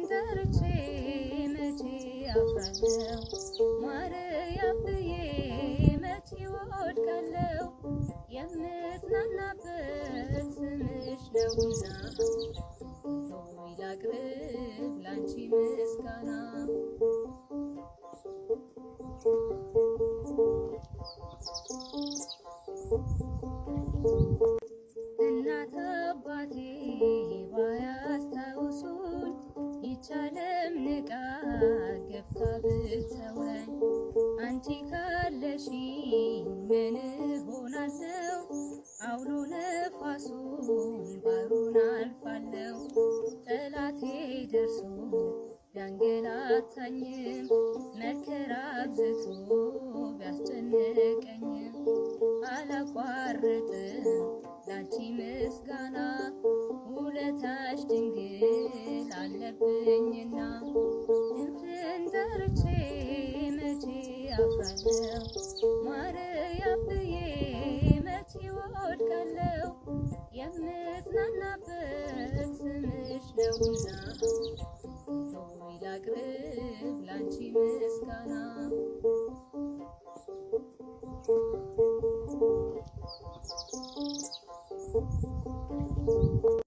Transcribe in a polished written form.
ጠርቼ መቼ አፍራለሁ ማርያም ብዬ መቼ ወድቃለሁ የምጽናናበት ስምሽ ነውና ሆይ ላቅርብ ላንቺ ምስጋና እናት አባቴ ባያስታውሱኝ ይቻለም ንቃ ገፍታ ብትተወኝ አንቺ ካለሽኝ ምን ሆናለሁ አውሎ ነፋሱን ባሩን አልፋለሁ ጠላቴ ደርሶ ቢያንገላታኝም መከራ አብዝቶ ቢያስጨንቀኝም አላቋርጥም ላንቺ ምስጋና ውለታሽ ድንግል አለብኝና እንትን ጠርቼ መቼ አፍራለሁ ማርያም ብዬ መቼ ወድቃለሁ የምጽናናበት ስምሽ ነውና